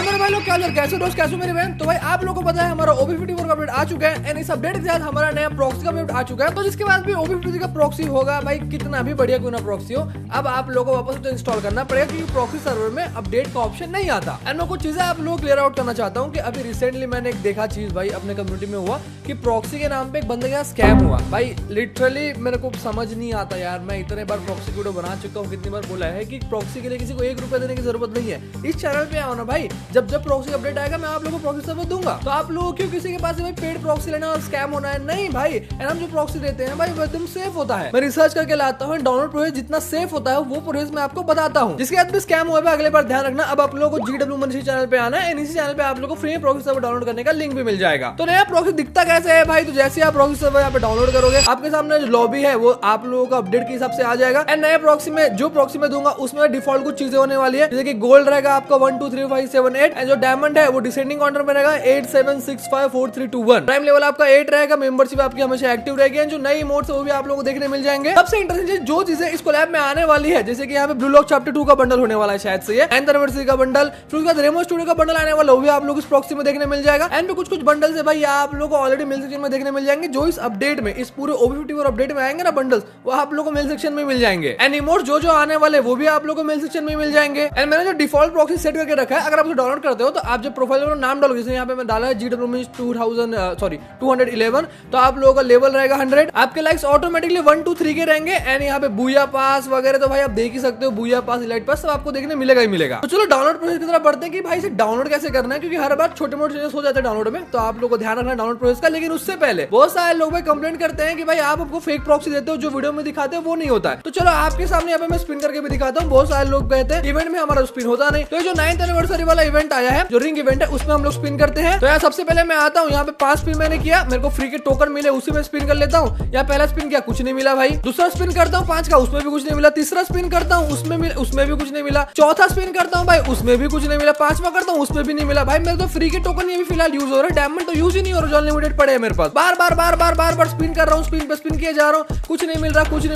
और मेरे भाई लोग क्या हाल, कैसे दोस्त, कैसे मेरी बहन। तो भाई आप लोगों को पता है हमारा OB54 का अपडेट आ चुका है एंड इस अपडेट के साथ हमारा नया प्रॉक्सी का अपडेट आ चुका है। तो जिसके बाद भी OB53 का प्रॉक्सी होगा भाई, कितना भी बढ़िया क्यों ना प्रॉक्सी हो, अब आप लोगों को वापस इंस्टॉल करना पड़ेगा क्योंकि प्रॉक्सी सर्वर में अपडेट का ऑप्शन नहीं आता। एंड मैं कुछ चीजें आप लोग क्लियर आउट करना चाहता हूँ कि अभी रिसेंटली मैंने एक देखा चीज भाई अपने कम्युनिटी में हुआ कि प्रॉक्सी के नाम पे एक बंदे का स्कैम हुआ। भाई लिटरली मेरे को समझ नहीं आता यार, मैं इतने बार प्रॉक्सी वीडियो बना चुका हूँ, कितनी बार बोला है कि प्रॉक्सी के लिए किसी को 1 रुपया देने की जरूरत नहीं है। इस चैनल पे आओ ना भाई, जब जब प्रॉक्सी अपडेट आएगा मैं आप लोगों को प्रॉक्सी सर्वर दूंगा। तो आप लोग क्यों किसी के पास से भाई पेड प्रॉक्सी लेना और स्कैम होना है? नहीं भाई, एंड हम जो प्रॉक्सी देते हैं भाई वो एकदम सेफ होता है। मैं रिसर्च करके लाता हूँ, डाउनलोड प्रोसेस जितना सेफ होता है वो प्रोसेस मैं आपको बताता हूँ। जिसके बाद भी स्कैम हुआ है अगले बार ध्यान रखना। अब आप लोगों को GW मनीषी चैनल पे आना है, इसी चैनल पे आप लोगों को फ्री में प्रॉक्सी सर्वर डाउनलोड करने का लिंक भी मिल जाएगा। तो नया प्रॉक्सी दिखता कैसे है भाई? तो जैसे आप प्रॉक्सी सर्वर यहाँ पे डाउनलोड करोगे, आपके सामने जो लॉबी है वो आप लोगों का अपडेट के हिसाब से आ जाएगा। एंड नए प्रॉक्सी में जो प्रॉक्सी में दूंगा उसमें डिफॉल्ट कुछ चीजें होने वाली है, जैसे कि गोल्ड रहेगा आपका 1 2 3 5 7 8 एंड जो डायमंड है वो डिसेंडिंग ऑर्डर में रहेगा 8 7 6 5 4 3 2 1। प्राइम लेवल आपका 8 रहेगा। मेंबरशिप आपकी हमेशा एक्टिव रहेगी एंड जो नई इमोट्स है वो भी आप लोगों को देखने मिल जाएंगे। सबसे इंटरेस्टिंग जो चीजें इस कोलैब में आने वाली है, जैसे कि यहाँ पे ब्लू लॉक चैप्टर 2 का बंडल होने वाला है शायद से, एंड एनिवर्सरी का बंडल, फिर उसके बाद रेमो स्टूडियो का बंडल आने वाला, वो भी आप लोग इस प्रॉक्सी में देखने मिल जाएगा। एंड कुछ कुछ बंडल्स है भाई आप लोगों को ऑलरेडी मेल सेक्शन में देखने मिल जाएंगे, जो इस अपडेट में, इस पूरे OB54 अपडेट में आएंगे ना बंडल्स, वो आप लोगों को मेल सेक्शन में मिल जाएंगे। एंड इमोट जो जो आने वाले वो भी आप लोगों को मेल सेक्शन में मिल जाएंगे। एंड मैंने जो डिफॉल्ट प्रॉक्सी सेट करके रखा है, अगर आप उसे डाउनलोड करते हो तो आप जब प्रोफाइल में नाम डालोगे, जैसे यहाँ पे मैं डाला है GW 211, तो आप लोगों का लेवल रहेगा 100, आपके लाइक्स ऑटोमेटिकली 1 2 3 के रहेंगे। एंड यहाँ पे बूया पास वगैरह तो भाई आप देख ही सकते हो, बूया पास, इलाइट पास सब आपको देखने मिलेगा ही मिलेगा। तो चलो डाउनलोड प्रोसेस की तरफ बढ़ते हैं कि भाई इसे डाउनलोड कैसे करना है, क्योंकि हर बार छोटे मोटे चेंजेस हो जाते हैं डाउनलोड में, तो आप लोगों को ध्यान रखना डाउनलोड प्रोसेस का। लेकिन उससे पहले बहुत सारे लोग भाई कंप्लेंट करते हैं कि भाई आप हमको फेक प्रॉक्सी देते हो, जो वीडियो में दिखाते हो वो नहीं होता है। तो चलो आपके सामने यहाँ पे मैं स्पिन करके भी दिखाता हूँ। बहुत सारे लोग कहते हैं इवेंट में हमारा स्पिन होता नहीं, तो ये जो 9th एनिवर्सरी वाला इवेंट आया है, जो रिंग इवेंट है, उसमें हम लोग स्पिन करते हैं। तो यार सबसे पहले मैं आता हूँ, यहाँ पे 5 स्पिन मैंने किया, मेरे को फ्री के टोकन मिले, उसी में स्पिन कर लेता हूँ। या पहला स्पिन किया, कुछ नहीं मिला भाई। दूसरा स्पिन करता हूँ 5 का, उसमें भी कुछ नहीं मिला। तीसरा स्पिन करता हूँ, उसमें भी कुछ नहीं मिला। चौथा स्पिन करता हूँ भाई, उसमें भी कुछ नहीं मिला। 5वां करता हूँ, उसमें भी नहीं मिला। भाई मेरे तो फ्री के टोकन ये भी फिलहाल यूज हो रहा है, डायमंड तो यूज ही नहीं हो रहा, जो अनलिमिटेड पड़े हैं मेरे पास। बार बार स्पिन कर रहा हूँ, स्पिन पे स्पिन किए जा रहा हूँ, कुछ नहीं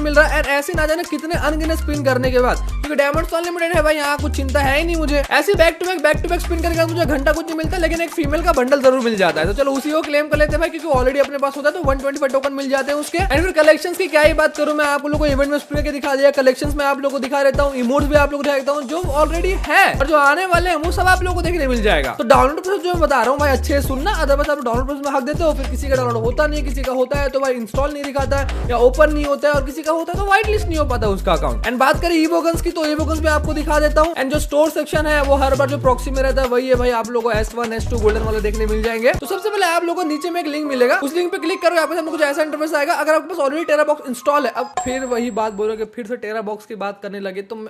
मिल रहा। और ऐसे ना जाने कितने अनगिनत स्पिन करने के बाद, क्योंकि डायमंड तो अनलिमिटेड है भाई, यहाँ कुछ चिंता है ही नहीं मुझे। ऐसे बैक टू बैक स्पिन करके मुझे घंटा कुछ नहीं मिलता, लेकिन एक फीमेल का बंडल जरूर मिल जाता है। तो चलो उसी को क्लेम कर लेते हैं भाई, क्योंकि ऑलरेडी अपने पास होता है, तो 125 टोकन मिल जाते हैं उसके। एंड फिर कलेक्शंस की क्या ही बात करूं, मैं आप लोगों को इवेंट में स्पिन करके दिखा दिया, कलेक्शंस में आप लोगों को दिखा देता हूं, इमोट्स भी आप लोगों को दिखा देता हूं, जो ऑलरेडी है और जो आने वाले हैं वो सब आप लोगों को देखने मिल जाएगा। तो डाउनलोड प्रोसेस जो मैं बता रहा हूं भाई अच्छे से सुनना, अदरवाइज आप डाउनलोड प्रोसेस में हक देते हो, फिर किसी का डाउनलोड होता नहीं है, किसी का होता है तो भाई इंस्टॉल नहीं दिखाता है या ओपन नहीं होता है, और किसी का होता है तो व्हाइट लिस्ट नहीं हो पाता उसका अकाउंट। एंड बात करें ईवोगन्स की, तो ईवोगन्स में आपको दिखा देता हूं। एंड जो स्टोर सेक्शन है वो हर बार जो प्रॉक्सी में रहता है वही है भाई, आप लोगों को S1 S2 गोल्डन वाले देखने मिल जाएंगे। तो सबसे पहले आप लोगों को नीचे में एक लिंक मिलेगा, उस लिंक पे क्लिक करो, आपके सामने कुछ ऐसा इंटरफेस आएगा। अगर आपके पास ऑलरेडी टेरा बॉक्स इंस्टॉल है, अब फिर वही बात बोलोगे, फिर से टेरा बॉक्स की बात करने लगे, तो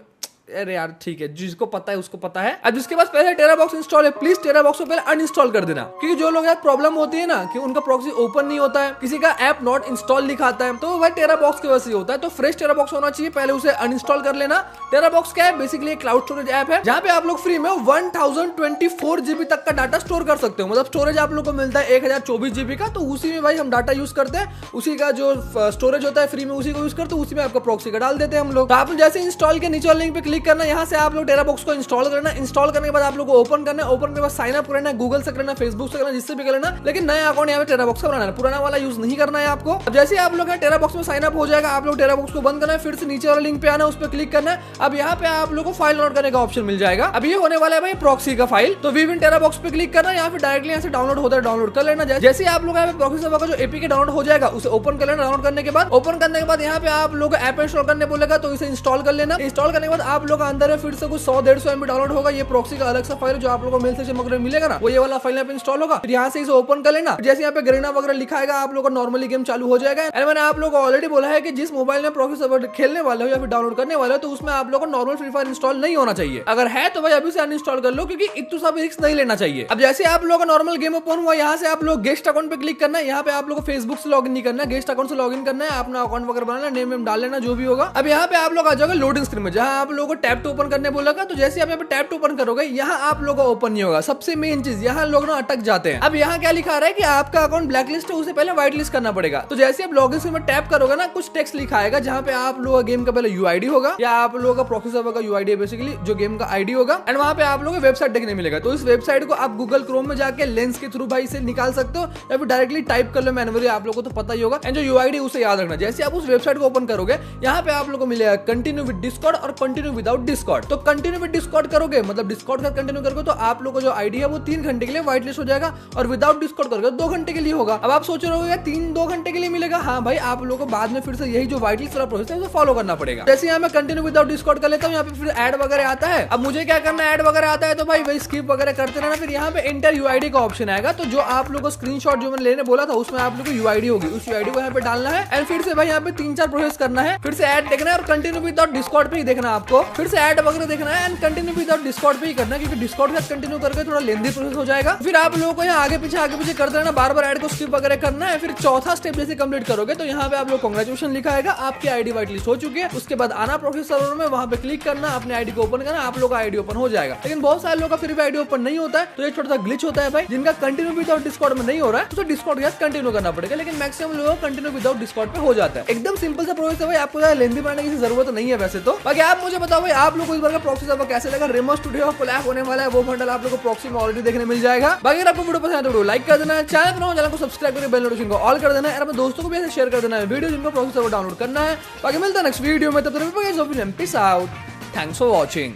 अरे यार ठीक है, जिसको पता है उसको पता है। अब जिसके पास पहले टेरा बॉक्स इंस्टॉल है, प्लीज टेरा बॉक्स को पहले अनइंस्टॉल कर देना, क्योंकि जो लोग यार प्रॉब्लम होती है ना कि उनका प्रॉक्सी ओपन नहीं होता है, किसी का ऐप नॉट इंस्टॉल दिखाता है, तो भाई टेरा बॉक्स की वजह से होता है। तो फ्रेश टेरा बॉक्स होना चाहिए, पहले उसे अनइंस्टॉल कर लेना। टेरा बॉक्स क्या है? बेसिकली एक क्लाउड स्टोरेज ऐप है, जहाँ पे आप लोग फ्री में 1024 GB तक का डाटा स्टोर कर सकते हो। मतलब स्टोरेज आप लोग को मिलता है 1024 GB का, तो उसी में भाई हम डाटा यूज करते हैं, उसी का जो स्टोरेज होता है फ्री में उसी को यूज करते हैं, उसी में आपका प्रॉक्सी का डाल देते हैं हम लोग। तो आप जैसे इंस्टॉल के नीचे लिंक पे क्लिक करना, यहाँ से आप लोग टेरा बॉक्स को इंस्टॉल करना। इंस्टॉल करने के बाद आप लोग को ओपन करना है, ओपन करने के बाद साइन अप करना है, गूगल से करना, फेसबुक से करना, जिससे भी करना, लेकिन नया अकाउंट यहाँ पे टेरा बॉक्स का बनाना है, पुराना वाला यूज नहीं करना है आपको। अब जैसे आप लोग टेरा बॉक्स में साइन अप हो जाएगा, आप लोग टेरा बॉक्स को बंद करना है, फिर से नीचे वाला लिंक पे आना है, उस पर क्लिक करना है। अब यहाँ पे आप लोग को फाइल डाउनलोड करने का ऑप्शन मिल जाएगा। अब ये होने वाला है भाई प्रॉक्सी का फाइल, तो विविन टेरा बॉक्स पे क्लिक करना, यहाँ पे डायरेक्टली यहाँ से डाउनलोड होता है, डाउनलोड कर लेना। जैसे आप लोग यहाँ पे प्रॉक्सी सर्वर का जो एपीके डाउनलोड हो जाएगा, उसे ओपन कर लेना। डाउनलोड करने के बाद, ओपन करने के बाद यहाँ पे आप लोग ऐप इंस्टॉल करने बोलेगा, तो इसे इंस्टॉल कर लेना। इंस्टॉल करने के बाद आप लोग अंदर है फिर से कुछ 100-150 MB डाउनलोड होगा। ये प्रॉक्सी का अलग सा फाइल जो आप लोगों को मेल सेक्शन वगैरह मिलेगा ना, वो ये वाला फाइल यहाँ पे इंस्टॉल होगा। फिर यहाँ से इसे ओपन कर लेना। जैसे यहाँ पे गरीना वगैरह लिखा है, आप लोगों का नॉर्मली गेम चालू हो जाएगा। एंड मैंने आप लोगों को ऑलरेडी बोला है कि जिस मोबाइल में प्रॉक्सी सर्वर खेलने वाले हो या फिर डाउनलोड करने वाले हो, तो उसमें आप लोगों को नॉर्मल फ्री फायर इंस्टॉल नहीं होना चाहिए। अगर है तो भाई अभी से अनइंस्टॉल कर लो, क्योंकि इतना सा भी रिस्क नहीं लेना चाहिए। अब जैसे आप लोगों का नॉर्मल गेम ओपन हुआ, यहाँ से आप लोग गेस्ट अकाउंट पे क्लिक करना है। यहाँ पे आप लोग को फेसबुक से लॉगिन नहीं करना है, गेस्ट अकाउंट से लॉगिन करना है, अपना अकाउंट वगैरह बनाना, नेम डाल लेना, जो भी होगा। अब यहाँ पे आप लोग आ जाओगे लोडिंग स्क्रीन में, जहाँ आप लोगों को लोगों को टैप टू ओपन करने बोलेगा, तो जैसे आप यहाँ पे टैप टू ओपन करोगे यहाँ आप लोगों का ओपन नहीं होगा। सबसे मेन चीज यहाँ लोग ना अटक जाते हैं। अब यहाँ क्या लिखा रहा है कि आपका अकाउंट ब्लैक लिस्ट है, उसे पहले व्हाइट लिस्ट करना पड़ेगा। तो जैसे आप लॉगिन स्क्रीन में टैप करोगे ना, कुछ टेक्स्ट लिखा आएगा जहाँ पे आप लोगों का गेम का पहले यूआईडी होगा या आप लोगों का प्रॉक्सी सर्वर का यूआईडी है बेसिकली, जो गेम का आईडी होगा, एंड वहाँ पे आप लोगों को वेबसाइट देखने मिलेगा। तो इस वेबसाइट को आप गूगल क्रोम में जाके लेंस के थ्रू भाई से निकाल सकते हो या फिर डायरेक्टली टाइप कर लो मैनुअली, आप लोगों को तो पता ही होगा। एंड जो यूआईडी उसे याद रखना। जैसे आप उस वेबसाइट को ओपन करोगे यहाँ पे आप लोगों को मिलेगा कंटिन्यू विद डिस्कॉर्ड और कंटिन्यू विदाउट डिस्कॉर्ड। तो कंटिन्यू विद डिस्कॉर्ड करोगे मतलब डिस्कॉर्ड का कंटिन्यू करोगे तो आप लोगों को जो आईडी है वो 3 घंटे के लिए व्हाइट लिस्ट हो जाएगा, और विदाउट डिस्कॉर्ड करोगे 2 घंटे के लिए होगा। अब आप सोच रहे हो 2 घंटे के लिए मिलेगा। हाँ भाई, आप लोगों को बाद में फिर से यही जो व्हाइट लिस्ट वाला प्रोसेस है उसे फॉलो करना पड़ेगा। जैसे यहाँ मैं कंटिन्यू विदाउट डिस्कॉर्ड कर लेता हूँ, यहाँ पे फिर ऐड वगैरह आता है। अब मुझे क्या करना है, ऐड वगैरह आता है तो भाई वही स्किप वगैरह करते रहना। फिर यहाँ पे एंटर यूआईडी का ऑप्शन आएगा, तो जो आप लोगों को स्क्रीनशॉट जो मैंने लेने बोला था उसमें आप लोगों को यूआईडी होगी, उस यूआईडी को यहाँ पे डालना है। एंड फिर से भाई यहाँ पे 3-4 प्रोसेस करना है, फिर से ऐड देखना है और कंटिन्यू विदाउट डिस्कॉर्ड पे ही देखना है आपको। फिर से ऐड वगैरह देखना है एंड कंटिन्यू विदाउट डिस्कॉर्ड पे ही करना है, क्योंकि डिस्कॉर्ड के साथ कंटिन्यू करके थोड़ा लेंथी प्रोसेस हो जाएगा। फिर आप लोगों को यहाँ आगे पीछे करते रहना, बार-बार ऐड को स्किप वगैरह करना है। फिर चौथा स्टेप जैसे कंप्लीट करोगे तो यहाँ पे आप लोग कांग्रेचुलेशन लिखा आएगा, आपकी आईडी व्हाइट लिस्ट हो चुकी है। उसके बाद आना प्रॉक्सी सर्वर में, वहां पे क्लिक करना, अपने आईडी को ओपन करना, आप लोग का आईडी ओपन हो जाएगा। लेकिन बहुत सारे लोगों का फिर भी आईडी ओपन नहीं होता है, तो ये छोटा सा ग्लिच होता है भाई। जिनका कंटिन्यू विदाउट डिस्कॉर्ड में नहीं हो रहा है तो डिस्कॉर्ड के साथ कंटिन्यू करना पड़ेगा, लेकिन मैक्सिमम लोगों को कंटिन्यू विदाउट डिस्कॉर्ड पे हो जाता है। एकदम सिंपल सा प्रोसेस है भाई, आपको ज्यादा लेंथी बनाने की जरूरत नहीं है वैसे तो। बाकी आप मुझे बताओ भाई, आप लोग को इस बार का प्रॉक्सी सर्वर कैसे लगा। रेमो स्टूडियो कोलैब होने वाला है, वो बंडल आप लोग को प्रॉक्सी में ऑलरेडी देखने मिल जाएगा। बाकी अगर आपको वीडियो पसंद है तो वीडियो लाइक कर देना, चैनल को सब्सक्राइब करके बेल नोटिफिकेशन को ऑल कर देना है, और अपने दोस्तों को भी ऐसे शेयर कर देना है वीडियो जिनको प्रॉक्सी सर्वर डाउनलोड करना है। बाकी मिलता है नेक्स्ट वीडियो में, तब तक peace out, thanks for watching.